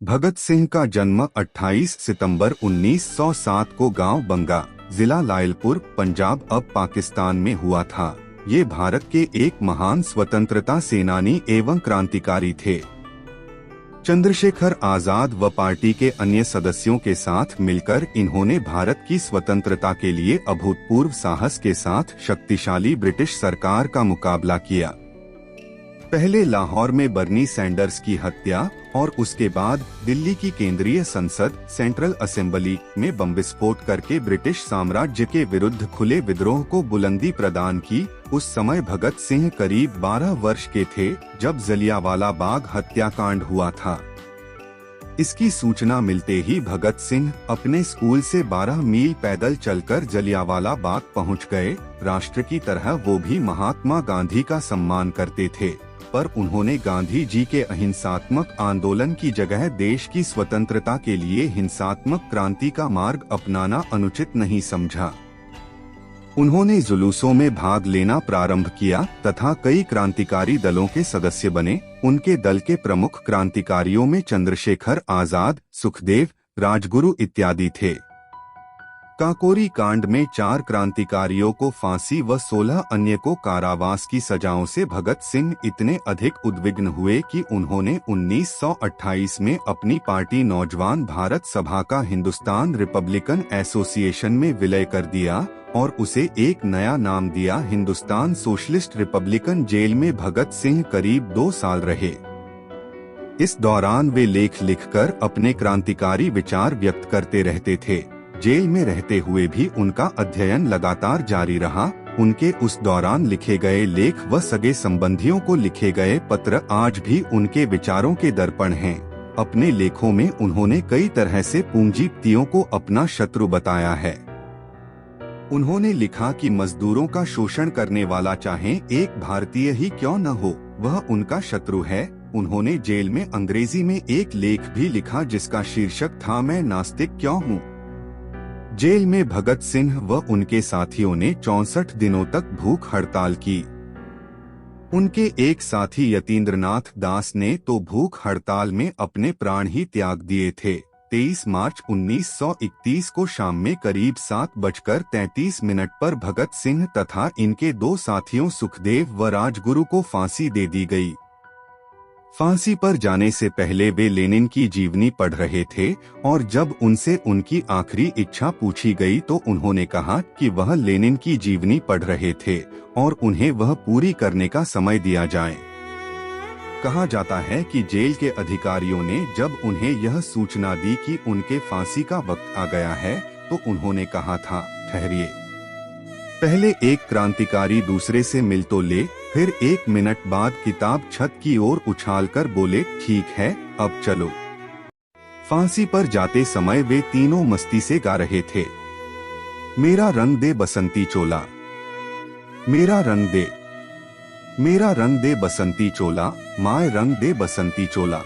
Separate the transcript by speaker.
Speaker 1: भगत सिंह का जन्म 28 सितंबर 1907 को गांव बंगा, जिला लायलपुर, पंजाब अब पाकिस्तान में हुआ था। ये भारत के एक महान स्वतंत्रता सेनानी एवं क्रांतिकारी थे। चंद्रशेखर आजाद व पार्टी के अन्य सदस्यों के साथ मिलकर इन्होंने भारत की स्वतंत्रता के लिए अभूतपूर्व साहस के साथ शक्तिशाली ब्रिटिश सरकार का मुकाबला किया। पहले लाहौर में बर्नी सैंडर्स की हत्या और उसके बाद दिल्ली की केंद्रीय संसद सेंट्रल असेंबली में बम विस्फोट करके ब्रिटिश साम्राज्य के विरुद्ध खुले विद्रोह को बुलंदी प्रदान की। उस समय भगत सिंह करीब 12 वर्ष के थे जब जलियांवाला बाग हत्याकांड हुआ था। इसकी सूचना मिलते ही भगत सिंह अपने स्कूल से 12 मील पैदल चलकर जलियांवाला बाग पहुंच गए। राष्ट्र की तरह वो भी महात्मा गांधी का सम्मान करते थे, पर उन्होंने गांधी जी के अहिंसात्मक आंदोलन की जगह देश की स्वतंत्रता के लिए हिंसात्मक क्रांति का मार्ग अपनाना अनुचित नहीं समझा। उन्होंने जुलूसों में भाग लेना प्रारंभ किया तथा कई क्रांतिकारी दलों के सदस्य बने। उनके दल के प्रमुख क्रांतिकारियों में चंद्रशेखर आजाद, सुखदेव, राजगुरु इत्यादि थे। काकोरी कांड में 4 क्रांतिकारियों को फांसी व 16 अन्य को कारावास की सजाओं से भगत सिंह इतने अधिक उद्विग्न हुए कि उन्होंने 1928 में अपनी पार्टी नौजवान भारत सभा का हिंदुस्तान रिपब्लिकन एसोसिएशन में विलय कर दिया और उसे एक नया नाम दिया, हिंदुस्तान सोशलिस्ट रिपब्लिकन। जेल में भगत सिंह करीब 2 साल रहे। इस दौरान वे लेख लिखकर अपने क्रांतिकारी विचार व्यक्त करते रहते थे। जेल में रहते हुए भी उनका अध्ययन लगातार जारी रहा। उनके उस दौरान लिखे गए लेख व सगे संबंधियों को लिखे गए पत्र आज भी उनके विचारों के दर्पण हैं। अपने लेखों में उन्होंने कई तरह से पूंजीपतियों को अपना शत्रु बताया है। उन्होंने लिखा कि मजदूरों का शोषण करने वाला चाहे एक भारतीय ही क्यों न हो, वह उनका शत्रु है। उन्होंने जेल में अंग्रेजी में एक लेख भी लिखा जिसका शीर्षक था, मैं नास्तिक क्यों हूँ। जेल में भगत सिंह व उनके साथियों ने 64 दिनों तक भूख हड़ताल की। उनके एक साथी यतीन्द्रनाथ दास ने तो भूख हड़ताल में अपने प्राण ही त्याग दिए थे। 23 मार्च 1931 को शाम में करीब 7:33 पर भगत सिंह तथा इनके 2 साथियों सुखदेव व राजगुरु को फांसी दे दी गई। फांसी पर जाने से पहले वे लेनिन की जीवनी पढ़ रहे थे और जब उनसे उनकी आखिरी इच्छा पूछी गई तो उन्होंने कहा कि वह लेनिन की जीवनी पढ़ रहे थे और उन्हें वह पूरी करने का समय दिया जाए। कहा जाता है कि जेल के अधिकारियों ने जब उन्हें यह सूचना दी कि उनके फांसी का वक्त आ गया है तो उन्होंने कहा था, ठहरिए, पहले एक क्रांतिकारी दूसरे से मिल तो ले। फिर 1 मिनट बाद किताब छत की ओर उछालकर बोले, ठीक है, अब चलो। फांसी पर जाते समय वे तीनों मस्ती से गा रहे थे, मेरा रंग दे बसंती चोला, मेरा रंग दे, मेरा रंग दे बसंती चोला, माय रंग दे बसंती चोला।